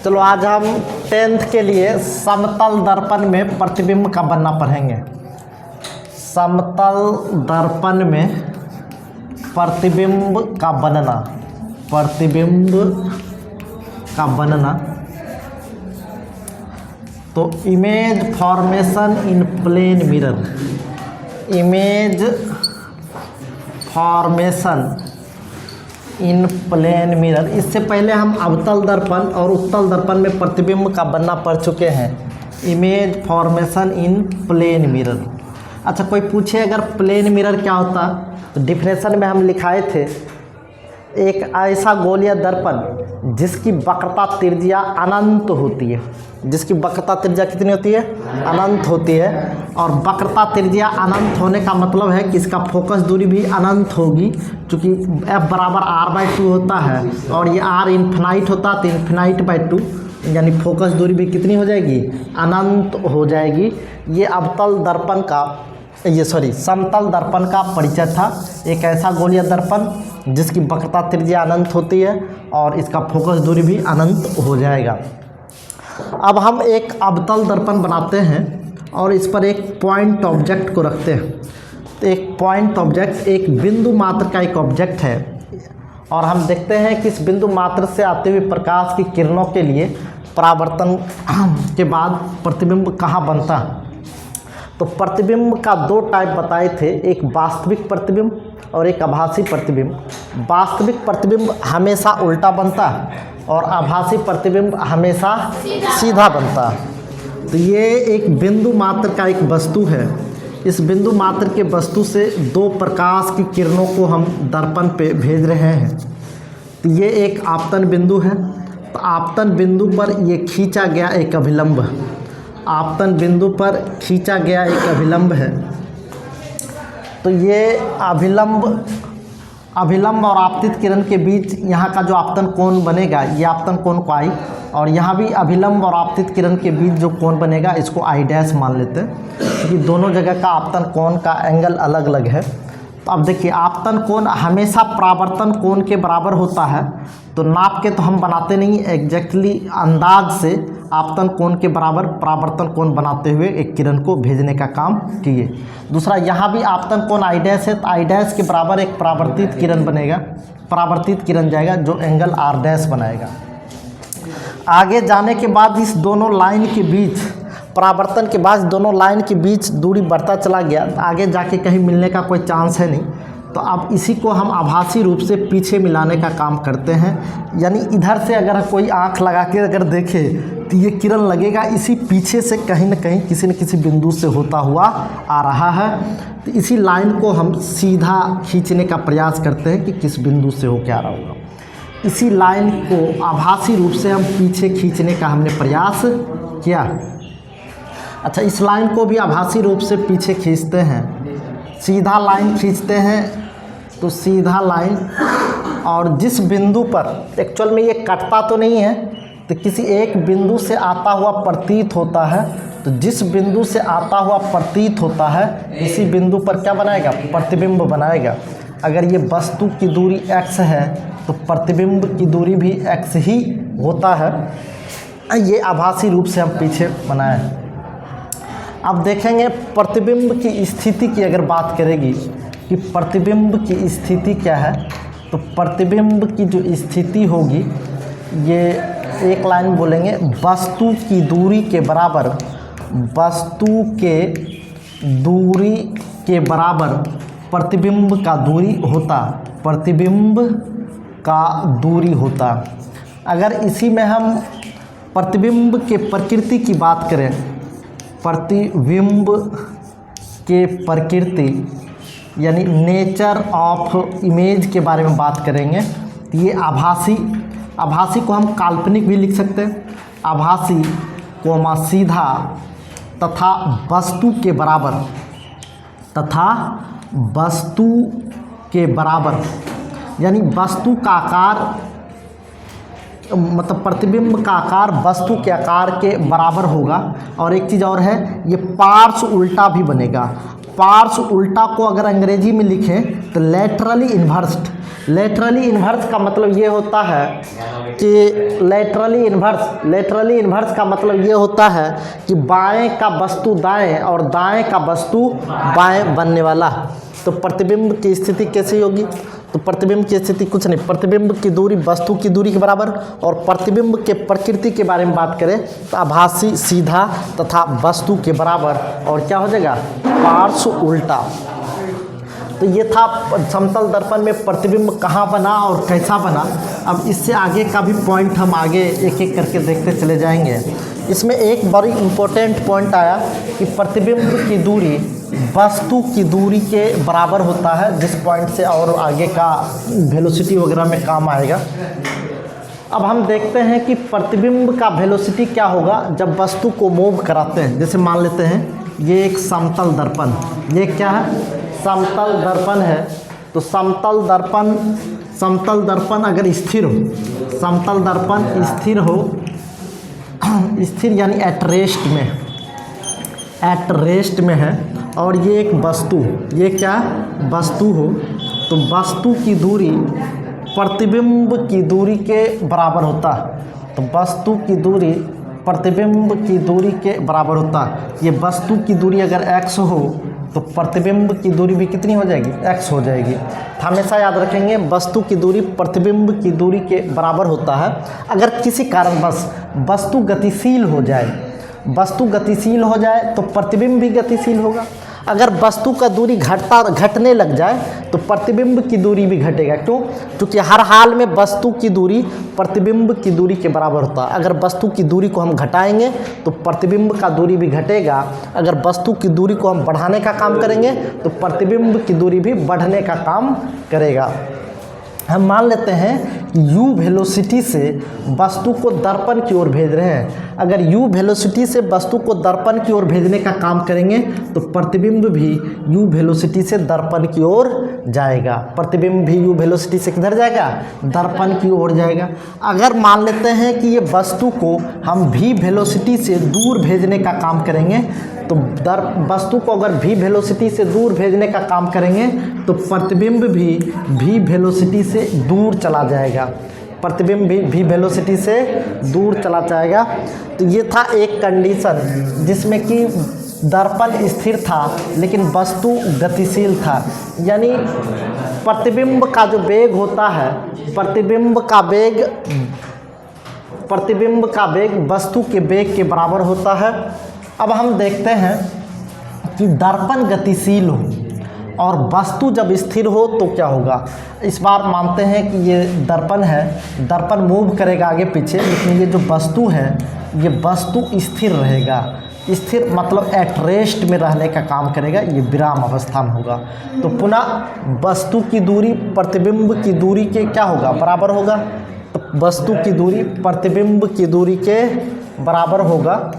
चलो आज हम 10th के लिए समतल दर्पण में प्रतिबिंब का बनना पढ़ेंगे। समतल दर्पण में प्रतिबिंब का बनना, प्रतिबिंब का बनना। तो image formation in plane mirror, image formation in plane mirror. इससे पहले हम अवतल दर्पण और उत्तल दर्पण में प्रतिबिंब का बनना पढ़ चुके हैं। Image formation in plane mirror. अच्छा, कोई पूछे अगर प्लेन मिरर क्या होता, तो डिफिनेशन में हम लिखाए थे, एक ऐसा गोलीय दर्पण जिसकी वक्रता त्रिज्या अनंत होती है। जिसकी वक्रता त्रिज्या कितनी होती है? अनंत होती है। और वक्रता त्रिज्या अनंत होने का मतलब है कि इसका फोकस दूरी भी अनंत होगी, क्योंकि F बराबर r/2 होता है और ये r इन्फिनाइट होता है, तो इन्फिनाइट/2 यानी फोकस दूरी भी कितनी हो जाएगी? अनंत हो जाएगी। ये अवतल दर्पण का समतल दर्पण का परिचय था। एक ऐसा गोलीय दर्पण जिसकी वक्रता त्रिज्या अनंत होती है और इसका फोकस दूरी भी अनंत हो जाएगा। अब हम एक अवतल दर्पण बनाते हैं और इस पर एक पॉइंट ऑब्जेक्ट को रखते हैं। तो एक पॉइंट ऑब्जेक्ट एक बिंदु मात्र का एक ऑब्जेक्ट है और हम देखते हैं कि इस बिंदु मात्र से आते हुए प्रकाश की किरणों के लिए परावर्तन के बाद प्रतिबिंब कहाँ बनता है। तो प्रतिबिंब का दो टाइप बताए थे, एक वास्तविक प्रतिबिंब और एक आभासी प्रतिबिंब। वास्तविक प्रतिबिंब हमेशा उल्टा बनता है और आभासी प्रतिबिंब हमेशा सीधा बनता है। तो ये एक बिंदु मात्र का एक वस्तु है। इस बिंदु मात्र के वस्तु से दो प्रकाश की किरणों को हम दर्पण पे भेज रहे हैं। तो ये एक आपतन बिंदु है। तो आपतन बिंदु पर ये खींचा गया एक अभिलंब, आपतन बिंदु पर खींचा गया एक अभिलंब है। तो ये अभिलंब और आपतित किरण के बीच यहाँ का जो आपतन कोण बनेगा, ये आपतन कोण को I, और यहाँ भी अभिलंब और आपतित किरण के बीच जो कोण बनेगा इसको I' मान लेते हैं, क्योंकि दोनों जगह का आपतन कोण का एंगल अलग अलग है। तो अब देखिए, आपतन कोण हमेशा परावर्तन कोण के बराबर होता है। तो नाप के तो हम बनाते नहीं, एग्जैक्टली अंदाज से आपतन कोण के बराबर परावर्तन कोण बनाते हुए एक किरण को भेजने का काम किए। दूसरा, यहाँ भी आपतन कोण I' है, तो I' के बराबर एक परावर्तित किरण बनेगा, परावर्तित किरण जाएगा जो एंगल R' बनाएगा। आगे जाने के बाद इस दोनों लाइन के बीच, परावर्तन के बाद दोनों लाइन के बीच दूरी बढ़ता चला गया। आगे जाके कहीं मिलने का कोई चांस है नहीं। तो अब इसी को हम आभासी रूप से पीछे मिलाने का काम करते हैं। यानी इधर से अगर कोई आंख लगा के अगर देखे तो ये किरण लगेगा इसी पीछे से कहीं न कहीं किसी न किसी बिंदु से होता हुआ आ रहा है। तो इसी लाइन को हम सीधा खींचने का प्रयास करते हैं कि किस बिंदु से होकर आ रहा होगा। इसी लाइन को आभासी रूप से हम पीछे खींचने का हमने प्रयास किया। अच्छा, इस लाइन को भी आभासी रूप से पीछे खींचते हैं, सीधा लाइन खींचते हैं। तो सीधा लाइन, और जिस बिंदु पर एक्चुअल में ये कटता तो नहीं है, तो किसी एक बिंदु से आता हुआ प्रतीत होता है। तो जिस बिंदु से आता हुआ प्रतीत होता है इसी बिंदु पर क्या बनाएगा? प्रतिबिंब बनाएगा। अगर ये वस्तु की दूरी x है तो प्रतिबिंब की दूरी भी x ही होता है। ये आभासी रूप से हम पीछे बनाए। अब देखेंगे प्रतिबिंब की स्थिति की अगर बात करेगी कि प्रतिबिंब की स्थिति क्या है, तो प्रतिबिंब की जो स्थिति होगी, ये एक लाइन बोलेंगे, वस्तु की दूरी के बराबर, वस्तु के दूरी के बराबर प्रतिबिंब का दूरी होता, प्रतिबिंब का दूरी होता। अगर इसी में हम प्रतिबिंब के प्रकृति की बात करें, प्रतिबिंब के प्रकृति यानी नेचर ऑफ इमेज के बारे में बात करेंगे, तो ये आभासी को हम काल्पनिक भी लिख सकते हैं। आभासी कोमा सीधा तथा वस्तु के बराबर, तथा वस्तु के बराबर, यानी वस्तु का आकार, मतलब प्रतिबिंब का आकार वस्तु के आकार के बराबर होगा। और एक चीज़ और है, ये पार्श्व उल्टा भी बनेगा। पार्श्व उल्टा को अगर अंग्रेजी में लिखें तो लैटरली इन्वर्स्ड, लेटरली इन्वर्स का मतलब ये होता है कि लेटरली इन्वर्स का मतलब ये होता है कि बाएं का वस्तु दाएं और दाएं का वस्तु बाएं बनने वाला। तो प्रतिबिंब की स्थिति कैसी होगी? तो प्रतिबिंब की स्थिति कुछ नहीं, प्रतिबिंब की दूरी वस्तु की दूरी के बराबर। और प्रतिबिंब के प्रकृति के बारे में बात करें तो आभासी, सीधा तथा वस्तु के बराबर। और क्या हो जाएगा? पार्श्व उल्टा। तो ये था समतल दर्पण में प्रतिबिंब कहाँ बना और कैसा बना। अब इससे आगे का भी पॉइंट हम आगे एक एक करके देखते चले जाएंगे। इसमें एक बड़ी इम्पोर्टेंट पॉइंट आया कि प्रतिबिंब की दूरी वस्तु की दूरी के बराबर होता है, जिस पॉइंट से और आगे का वेलोसिटी वगैरह में काम आएगा। अब हम देखते हैं कि प्रतिबिंब का वेलोसिटी क्या होगा जब वस्तु को मूव कराते हैं। जैसे मान लेते हैं ये एक समतल दर्पण, ये क्या है? समतल दर्पण है। तो समतल दर्पण अगर स्थिर हो, समतल दर्पण स्थिर हो, स्थिर यानी एट रेस्ट में है, और ये एक वस्तु, ये क्या वस्तु हो, तो वस्तु की दूरी प्रतिबिंब की दूरी के बराबर होता है। तो वस्तु की दूरी प्रतिबिंब की दूरी के बराबर होता है। ये वस्तु की दूरी अगर x हो तो प्रतिबिंब की दूरी भी कितनी हो जाएगी? x हो जाएगी। हमेशा याद रखेंगे वस्तु की दूरी प्रतिबिंब की दूरी के बराबर होता है। अगर किसी कारणवश वस्तु गतिशील हो जाए तो प्रतिबिंब भी गतिशील होगा। अगर वस्तु का दूरी घटने लग जाए तो प्रतिबिंब की दूरी भी घटेगा। क्यों? क्योंकि हर हाल में वस्तु की दूरी प्रतिबिंब की दूरी के बराबर होता है। अगर वस्तु की दूरी को हम घटाएंगे तो प्रतिबिंब का दूरी भी घटेगा। अगर वस्तु की दूरी को हम बढ़ाने का काम करेंगे तो प्रतिबिंब की दूरी भी बढ़ने का काम करेगा। हम मान लेते हैं कि u वेलोसिटी से वस्तु को दर्पण की ओर भेज रहे हैं। अगर u वेलोसिटी से वस्तु को दर्पण की ओर भेजने का काम करेंगे तो प्रतिबिंब भी u वेलोसिटी से दर्पण की ओर जाएगा। प्रतिबिंब भी u वेलोसिटी से किधर जाएगा? दर्पण की ओर जाएगा। अगर मान लेते हैं कि ये वस्तु को हम v वेलोसिटी से दूर भेजने का काम करेंगे तो वस्तु को अगर v वेलोसिटी से दूर भेजने का काम करेंगे तो प्रतिबिंब भी v वेलोसिटी से दूर चला जाएगा। प्रतिबिंब भी v वेलोसिटी से दूर चला जाएगा। तो ये था एक कंडीशन जिसमें कि दर्पण स्थिर था लेकिन वस्तु गतिशील था। यानी प्रतिबिंब का जो वेग होता है, प्रतिबिंब का वेग वस्तु के वेग के बराबर होता है। अब हम देखते हैं कि दर्पण गतिशील हो और वस्तु जब स्थिर हो तो क्या होगा। इस बार मानते हैं कि ये दर्पण है, दर्पण मूव करेगा आगे पीछे, लेकिन ये जो वस्तु है ये वस्तु स्थिर रहेगा। स्थिर मतलब एट रेस्ट में रहने का काम करेगा, ये विराम अवस्था में होगा। तो पुनः वस्तु की दूरी प्रतिबिंब की दूरी के क्या होगा? बराबर होगा। तो वस्तु की दूरी प्रतिबिंब की दूरी के बराबर होगा,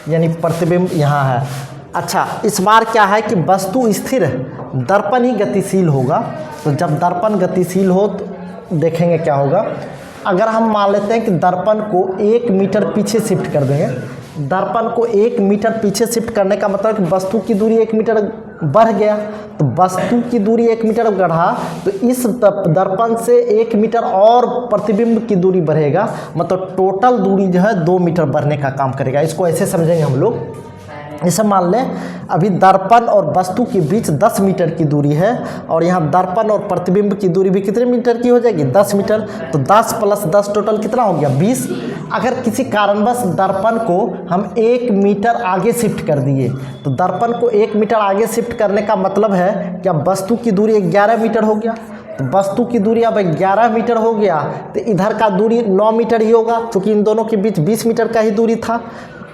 यानी प्रतिबिंब यहाँ है। अच्छा, इस बार क्या है कि वस्तु स्थिर है, दर्पण ही गतिशील होगा। तो जब दर्पण गतिशील हो तो देखेंगे क्या होगा। अगर हम मान लेते हैं कि दर्पण को 1 मीटर पीछे शिफ्ट कर देंगे, दर्पण को 1 मीटर पीछे शिफ्ट करने का मतलब कि वस्तु की दूरी 1 मीटर बढ़ गया। तो वस्तु की दूरी 1 मीटर बढ़ा तो इस दर्पण से 1 मीटर और प्रतिबिंब की दूरी बढ़ेगा, मतलब टोटल दूरी जो है 2 मीटर बढ़ने का काम करेगा। इसको ऐसे समझेंगे हम लोग। इसे मान लें अभी दर्पण और वस्तु के बीच 10 मीटर की दूरी है और यहाँ दर्पण और प्रतिबिंब की दूरी भी कितने मीटर की हो जाएगी? 10 मीटर। तो 10 + 10 टोटल कितना हो गया? 20। अगर किसी कारणवश दर्पण को हम 1 मीटर आगे शिफ्ट कर दिए तो दर्पण को 1 मीटर आगे शिफ्ट करने का मतलब है कि अब वस्तु की दूरी 11 मीटर हो गया। तो वस्तु की दूरी अब 11 मीटर हो गया तो इधर का दूरी 9 मीटर ही होगा, क्योंकि इन दोनों के बीच 20 मीटर का ही दूरी था।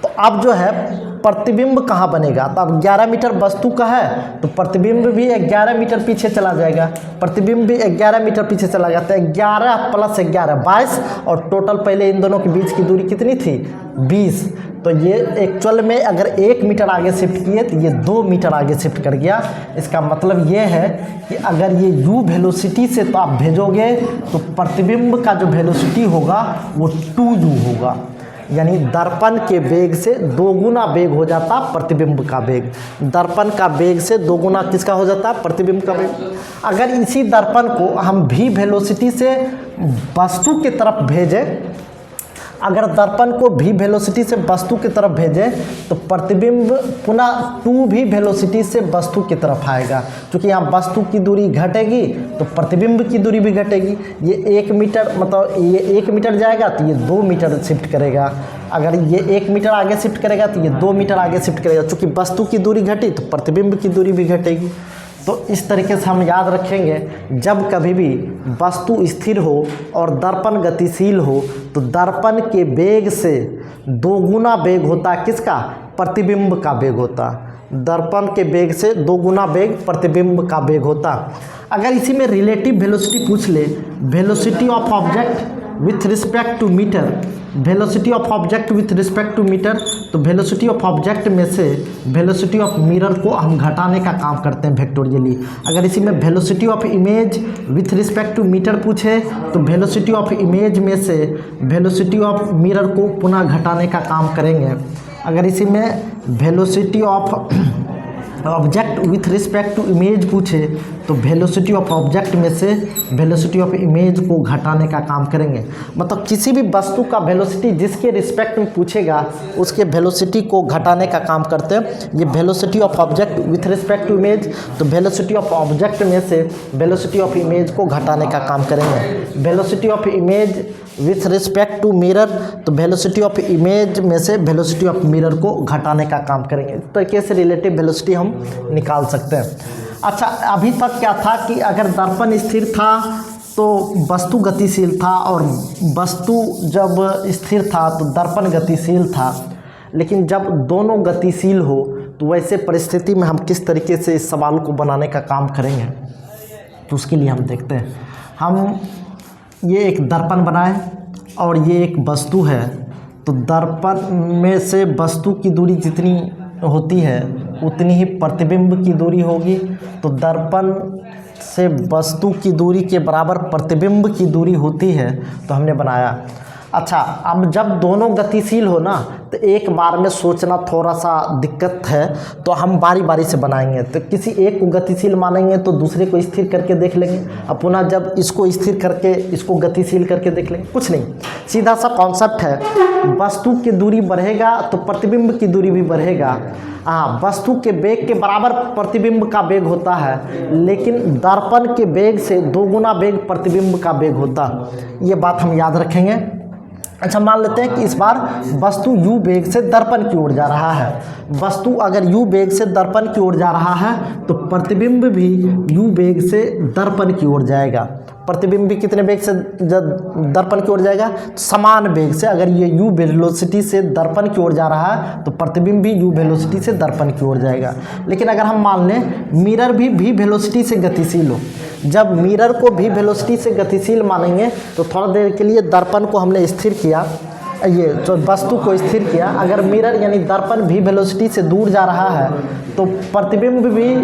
तो अब जो है प्रतिबिंब कहाँ बनेगा? तो अब 11 मीटर वस्तु का है तो प्रतिबिंब भी 11 मीटर पीछे चला जाएगा। प्रतिबिंब भी 11 मीटर पीछे चला जाता है। 11 + 11 22 और टोटल पहले इन दोनों के बीच की दूरी कितनी थी? 20। तो ये एक्चुअल में अगर 1 मीटर आगे शिफ्ट किए तो ये 2 मीटर आगे शिफ्ट कर गया। इसका मतलब ये है कि अगर ये u वेलोसिटी से तो आप भेजोगे तो प्रतिबिंब का जो वेलोसिटी होगा वो 2u होगा। यानी दर्पण के वेग से दोगुना वेग हो जाता प्रतिबिंब का वेग। दर्पण का वेग से दोगुना किसका हो जाता प्रतिबिंब का वेग। अगर इसी दर्पण को हम v वेलोसिटी से वस्तु की तरफ भेजें, अगर दर्पण को v वेलोसिटी से वस्तु की तरफ भेजें तो प्रतिबिंब पुनः 2v वेलोसिटी से वस्तु की तरफ आएगा। क्योंकि यहाँ वस्तु की दूरी घटेगी तो प्रतिबिंब की दूरी भी घटेगी। ये 1 मीटर मतलब ये 1 मीटर जाएगा तो ये 2 मीटर शिफ्ट करेगा। अगर ये 1 मीटर आगे शिफ्ट करेगा तो ये 2 मीटर आगे शिफ्ट करेगा। चूँकि वस्तु की दूरी घटी तो प्रतिबिंब की दूरी भी घटेगी। तो इस तरीके से हम याद रखेंगे, जब कभी भी वस्तु स्थिर हो और दर्पण गतिशील हो तो दर्पण के वेग से दोगुना वेग होता है किसका, प्रतिबिंब का वेग होता। दर्पण के वेग से दोगुना वेग प्रतिबिंब का वेग होता। अगर इसी में रिलेटिव वेलोसिटी पूछ ले, velocity of object with respect to mirror, velocity of object with respect to mirror, तो वेलोसिटी ऑफ ऑब्जेक्ट में से वेलोसिटी ऑफ मिरर को हम घटाने का काम करते हैं वेक्टोरियली। अगर इसी में velocity of image with respect to mirror पूछे तो वेलोसिटी ऑफ इमेज में से वेलोसिटी ऑफ मिरर को पुनः घटाने का काम करेंगे। अगर इसी में velocity of object with respect to image पूछे तो वेलोसिटी ऑफ ऑब्जेक्ट में से वेलोसिटी ऑफ इमेज को घटाने का काम करेंगे। मतलब किसी भी वस्तु का वेलोसिटी जिसके रिस्पेक्ट में पूछेगा उसके वेलोसिटी को घटाने का काम करते हैं। ये velocity of object with respect to image, तो वेलोसिटी ऑफ ऑब्जेक्ट में से वेलोसिटी ऑफ इमेज को घटाने का काम करेंगे। Velocity of image with respect to mirror, तो वेलोसिटी ऑफ इमेज में से वेलोसिटी ऑफ मिरर को घटाने का काम करेंगे। इस तरीके से रिलेटिव वेलोसिटी हम निकाल सकते हैं। अच्छा, अभी तक क्या था कि अगर दर्पण स्थिर था तो वस्तु गतिशील था और वस्तु जब स्थिर था तो दर्पण गतिशील था। लेकिन जब दोनों गतिशील हो तो वैसे परिस्थिति में हम किस तरीके से इस सवाल को बनाने का काम करेंगे, तो उसके लिए हम देखते हैं। हम ये एक दर्पण बनाए और ये एक वस्तु है, तो दर्पण में से वस्तु की दूरी जितनी होती है उतनी ही प्रतिबिंब की दूरी होगी। तो दर्पण से वस्तु की दूरी के बराबर प्रतिबिंब की दूरी होती है, तो हमने बनाया। अच्छा, अब जब दोनों गतिशील हो ना तो एक बार में सोचना थोड़ा सा दिक्कत है, तो हम बारी बारी से बनाएंगे। तो किसी एक को गतिशील मानेंगे तो दूसरे को स्थिर करके देख लेंगे, अब पुनः जब इसको स्थिर करके इसको गतिशील करके देख लेंगे। कुछ नहीं, सीधा सा कॉन्सेप्ट है, वस्तु की दूरी बढ़ेगा तो प्रतिबिंब की दूरी भी बढ़ेगा। हाँ, वस्तु के वेग के बराबर प्रतिबिंब का वेग होता है, लेकिन दर्पण के वेग से दोगुना वेग प्रतिबिंब का वेग होता। ये बात हम याद रखेंगे। अच्छा, मान लेते हैं कि इस बार वस्तु u वेग से दर्पण की ओर जा रहा है। वस्तु अगर u वेग से दर्पण की ओर जा रहा है तो प्रतिबिंब भी u वेग से दर्पण की ओर जाएगा। प्रतिबिंब भी कितने वेग से दर्पण की ओर जाएगा, समान वेग से। अगर ये u वेलोसिटी से दर्पण की ओर जा रहा है तो प्रतिबिंब भी u वेलोसिटी से दर्पण की ओर जाएगा। लेकिन अगर हम मान लें मिरर भी v वेलोसिटी से गतिशील हो, जब मिरर को v वेलोसिटी से गतिशील मानेंगे तो थोड़ा देर के लिए दर्पण को हमने स्थिर किया, ये जो वस्तु को स्थिर किया। अगर मिरर यानी दर्पण v वेलोसिटी से दूर जा रहा है तो प्रतिबिंब भी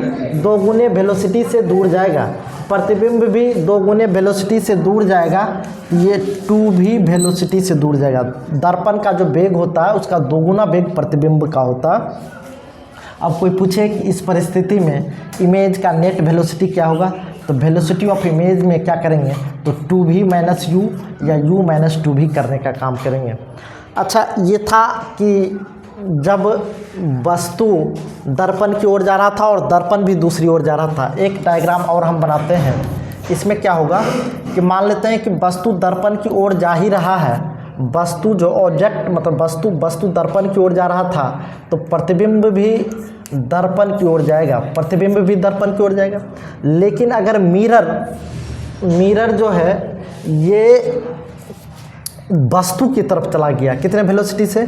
दोगुने वेलोसिटी से दूर जाएगा। प्रतिबिंब भी दोगुने वेलोसिटी से दूर जाएगा, ये 2v वेलोसिटी से दूर जाएगा। दर्पण का जो वेग होता है उसका दोगुना वेग प्रतिबिंब का होता। अब कोई पूछे कि इस परिस्थिति में इमेज का नेट वेलोसिटी क्या होगा, तो वेलोसिटी ऑफ इमेज में क्या करेंगे, तो 2v माइनस u या u माइनस 2v करने का काम करेंगे। अच्छा, ये था कि जब वस्तु दर्पण की ओर जा रहा था और दर्पण भी दूसरी ओर जा रहा था। एक डायग्राम और हम बनाते हैं। इसमें क्या होगा कि मान लेते हैं कि वस्तु दर्पण की ओर जा ही रहा है, वस्तु जो ऑब्जेक्ट मतलब वस्तु दर्पण की ओर जा रहा था, तो प्रतिबिंब भी दर्पण की ओर जाएगा, प्रतिबिंब भी दर्पण की ओर जाएगा। लेकिन अगर मिरर जो है ये वस्तु की तरफ चला गया, कितने वेलोसिटी से,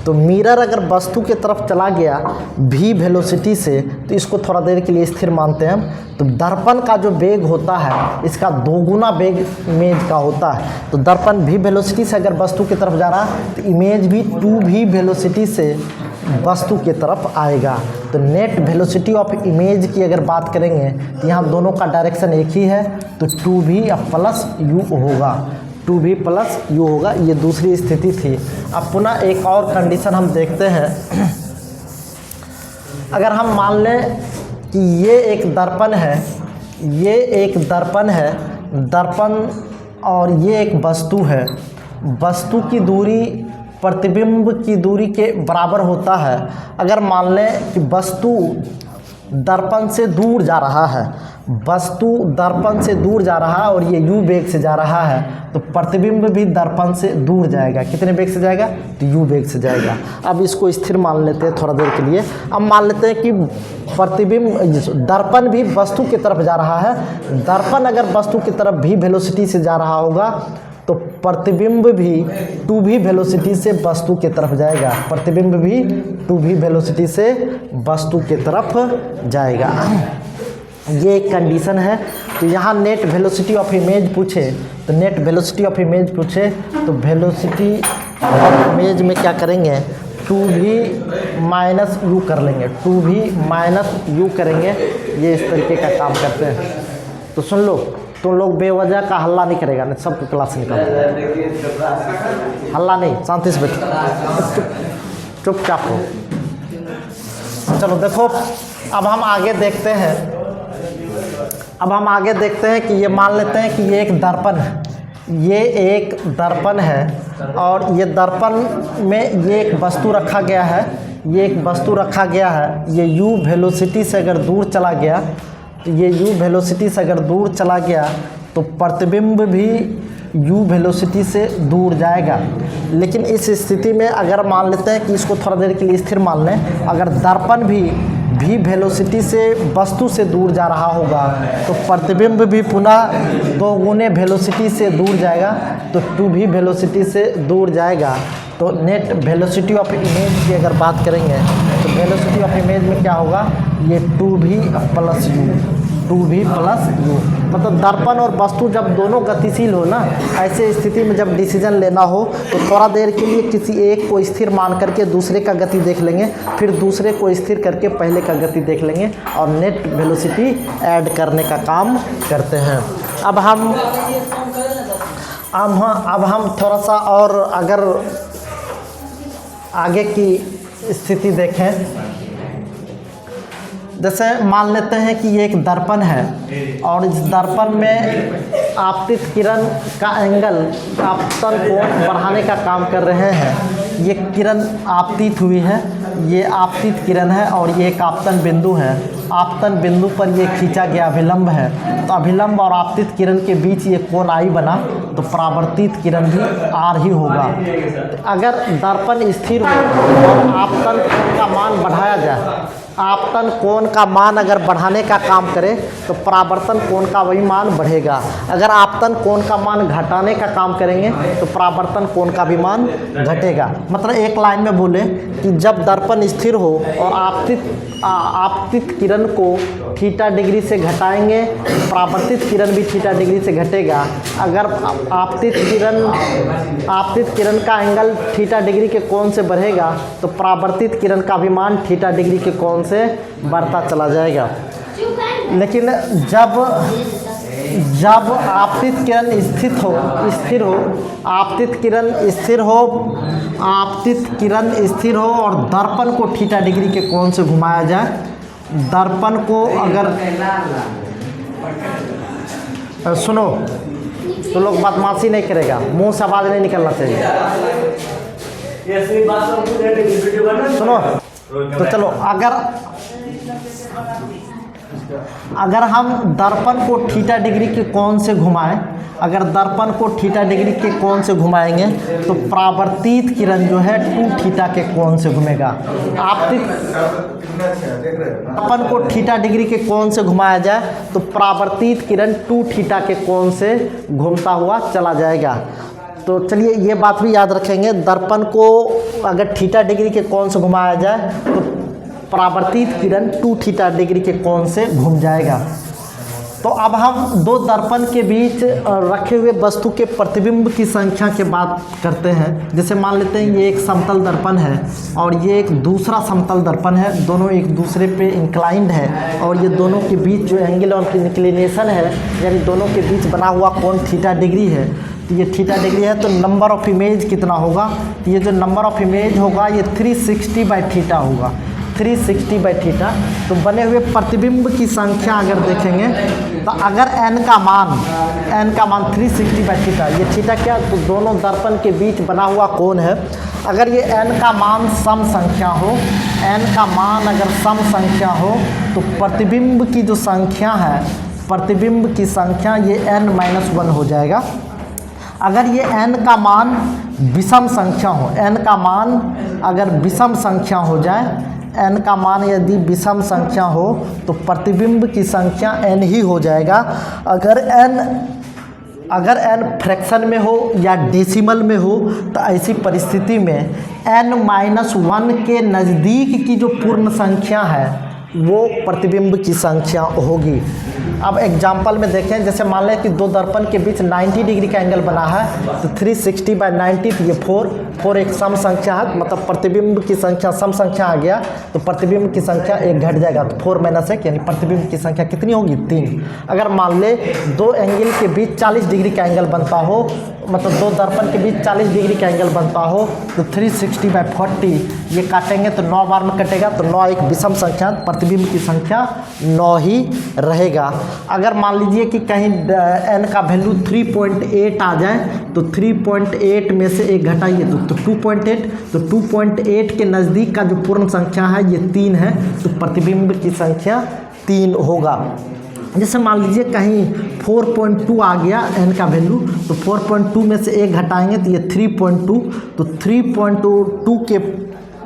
तो मिरर अगर वस्तु की तरफ चला गया v वेलोसिटी से, तो इसको थोड़ा देर के लिए स्थिर मानते हैं हम। तो दर्पण का जो वेग होता है इसका दोगुना वेग इमेज का होता है। तो दर्पण v वेलोसिटी से अगर वस्तु की तरफ जा रहा है तो इमेज भी 2v वेलोसिटी से वस्तु की तरफ आएगा। तो नेट वेलोसिटी ऑफ इमेज की अगर बात करेंगे तो यहाँ दोनों का डायरेक्शन एक ही है, तो 2v प्लस u होगा। 2v प्लस यू होगा। ये दूसरी स्थिति थी। अब पुनः एक और कंडीशन हम देखते हैं। अगर हम मान लें कि ये एक दर्पण है, ये एक दर्पण है, दर्पण और ये एक वस्तु है। वस्तु की दूरी प्रतिबिंब की दूरी के बराबर होता है। अगर मान लें कि वस्तु दर्पण से दूर जा रहा है, वस्तु दर्पण से दूर जा रहा है और ये u वेग से जा रहा है, तो प्रतिबिंब भी दर्पण से दूर जाएगा। कितने वेग से जाएगा? तो u वेग से जाएगा। अब इसको स्थिर मान लेते हैं थोड़ा देर के लिए। अब मान लेते हैं कि प्रतिबिंब दर्पण भी वस्तु की तरफ जा रहा है। दर्पण अगर वस्तु की तरफ भी वेलोसिटी से जा रहा होगा तो प्रतिबिंब भी 2v वेलोसिटी से वस्तु की तरफ जाएगा। प्रतिबिंब भी 2v वेलोसिटी से वस्तु की तरफ जाएगा। ये एक कंडीशन है। तो यहाँ नेट वेलोसिटी ऑफ इमेज पूछे तो नेट वेलोसिटी ऑफ इमेज पूछे तो वेलोसिटी ऑफ इमेज में क्या करेंगे? 2v माइनस यू कर लेंगे। 2v माइनस यू करेंगे। ये इस तरीके का काम करते हैं। तो सुन लो, तुम लोग बेवजह का हल्ला नहीं करेगा, नहीं सबको क्लास से निकाल। हल्ला नहीं, शांति से बैठो, चुपचाप हो। चलो देखो, अब हम आगे देखते हैं। अब हम आगे देखते हैं कि ये मान लेते हैं कि ये एक दर्पण है। ये एक दर्पण है और ये दर्पण में ये एक वस्तु रखा गया है। ये एक वस्तु रखा गया है। ये u वेलोसिटी से अगर दूर चला गया, तो ये u वेलोसिटी से अगर दूर चला गया तो प्रतिबिंब भी u वेलोसिटी से दूर जाएगा। लेकिन इस स्थिति में अगर मान लेते हैं कि इसको थोड़ा देर के लिए स्थिर मान लें, अगर दर्पण भी वेलोसिटी से वस्तु से दूर जा रहा होगा तो प्रतिबिंब भी पुनः 2 गुने वेलोसिटी से दूर जाएगा, तो 2v वेलोसिटी से दूर जाएगा। तो नेट वेलोसिटी ऑफ इमेज की अगर बात करेंगे तो वेलोसिटी ऑफ इमेज में क्या होगा? ये 2v प्लस यू, मतलब दर्पण और वस्तु जब दोनों गतिशील हो ना, ऐसे स्थिति में जब डिसीजन लेना हो तो थोड़ा देर के लिए किसी एक को स्थिर मान करके दूसरे का गति देख लेंगे, फिर दूसरे को स्थिर करके पहले का गति देख लेंगे और नेट वेलोसिटी ऐड करने का काम करते हैं। अब हम थोड़ा सा और अगर आगे की स्थिति देखें, जैसे मान लेते हैं कि ये एक दर्पण है और इस दर्पण में आपतित किरण का एंगल आपतन कोण बढ़ाने का काम कर रहे हैं। ये किरण आपतित हुई है, ये आपतित किरण है और ये एक आपतन बिंदु है। आपतन बिंदु पर ये खींचा गया अभिलंब है। तो अभिलंब और आपतित किरण के बीच ये कोण आई बना, तो परावर्तित किरण भी आर ही होगा। अगर दर्पण स्थिर हो और आपतन कोण का मान बढ़ाया जाए, आपतन कोण का मान अगर बढ़ाने का काम करे तो परावर्तन कोण का वही मान बढ़ेगा। अगर आपतन कोण का मान घटाने का काम करेंगे तो परावर्तन कोण का भी मान घटेगा। मतलब एक लाइन में बोले कि जब दर्पण स्थिर हो और आपतित किरण को थीटा डिग्री से घटाएंगे, परावर्तित किरण भी थीटा डिग्री से घटेगा। अगर आपतित किरण का एंगल थीटा डिग्री के कोण से बढ़ेगा तो परावर्तित किरण का भी मान थीटा डिग्री के कोण से बढ़ता चला जाएगा। लेकिन जब आपतित किरण स्थिर हो और दर्पण को थीटा डिग्री के कोण से घुमाया जाए, दर्पण को अगर सुनो तो लोग बदमाशी नहीं करेगा, मुंह से आवाज नहीं निकलना चाहिए। सुनो तो चलो, अगर हम दर्पण को थीटा डिग्री के कोण से घुमाएं, अगर दर्पण को थीटा डिग्री के कोण से घुमाएंगे तो परावर्तित किरण जो है 2 थीटा के कोण से घूमेगा। दर्पण को थीटा डिग्री के कोण से घुमाया जाए तो परावर्तित किरण 2 थीटा के कोण से घूमता हुआ चला जाएगा। तो चलिए ये बात भी याद रखेंगे, दर्पण को अगर थीटा डिग्री के कोण से घुमाया जाए तो परावर्तित किरण 2 थीटा डिग्री के कोण से घूम जाएगा। तो अब हम 2 दर्पण के बीच रखे हुए वस्तु के प्रतिबिंब की संख्या की बात करते हैं। जैसे मान लेते हैं ये एक समतल दर्पण है और ये एक दूसरा समतल दर्पण है, दोनों एक दूसरे पे इंक्लाइंड है और ये दोनों के बीच जो एंगल ऑफ इंक्लिनेशन है, यानी दोनों के बीच बना हुआ कोण थीटा डिग्री है। तो ये थीटा डिग्री है, तो नंबर ऑफ इमेज कितना होगा, तो ये जो नंबर ऑफ इमेज होगा ये 360/थीटा होगा, 360/थीटा। तो बने हुए प्रतिबिंब की संख्या अगर देखेंगे तो अगर n का मान 360/थीटा, ये थीटा क्या, तो दोनों दर्पण के बीच बना हुआ कोण है। अगर ये n का मान सम संख्या हो, n का मान अगर सम संख्या हो, तो प्रतिबिंब की जो संख्या है, प्रतिबिंब की संख्या ये n-1 हो जाएगा। अगर ये n का मान विषम संख्या हो, n का मान अगर विषम संख्या हो जाए, n का मान यदि विषम संख्या हो तो प्रतिबिंब की संख्या n ही हो जाएगा। अगर n फ्रैक्शन में हो या डेसिमल में हो तो ऐसी परिस्थिति में n-1 के नज़दीक की जो पूर्ण संख्या है वो प्रतिबिंब की संख्या होगी। अब एग्जाम्पल में देखें, जैसे मान लें कि दो दर्पण के बीच 90 डिग्री का एंगल बना है, तो 360/90, तो ये 4 एक सम संख्या है, मतलब प्रतिबिंब की संख्या सम संख्या आ गया, तो प्रतिबिंब की संख्या 1 घट जाएगा, तो 4 - 1 यानी प्रतिबिंब की संख्या कितनी होगी, 3। अगर मान ले दो एंगल के बीच 40 डिग्री का एंगल बनता हो, मतलब दो दर्पण के बीच 40 डिग्री का एंगल बनता हो, तो 360/40 ये काटेंगे तो 9 बार में कटेगा, तो 9 एक विषम संख्या, प्रतिबिंब की संख्या 9 ही रहेगा। अगर मान लीजिए कि कहीं n का वैल्यू 3.8 आ जाए, तो 3.8 में से 1 घटाइए तो 2.8, तो 2.8 के नज़दीक का जो पूर्ण संख्या है ये 3 है, तो प्रतिबिंब की संख्या 3 होगा। जैसे मान लीजिए कहीं 4.2 आ गया n का वैल्यू, तो 4.2 में से 1 घटाएंगे तो ये 3.2, तो 3.2 के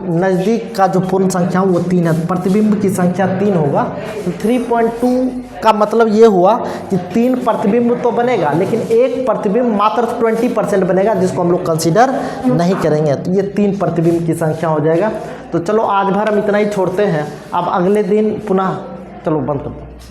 नज़दीक का जो पूर्ण संख्या वो 3 है, प्रतिबिंब की संख्या 3 होगा। तो 3.2 का मतलब ये हुआ कि 3 प्रतिबिंब तो बनेगा, लेकिन एक प्रतिबिंब मात्र 20% बनेगा, जिसको हम लोग कंसीडर नहीं करेंगे, तो ये 3 प्रतिबिंब की संख्या हो जाएगा। तो चलो आज भर हम इतना ही छोड़ते हैं, अब अगले दिन पुनः चलो बंद करते हैं।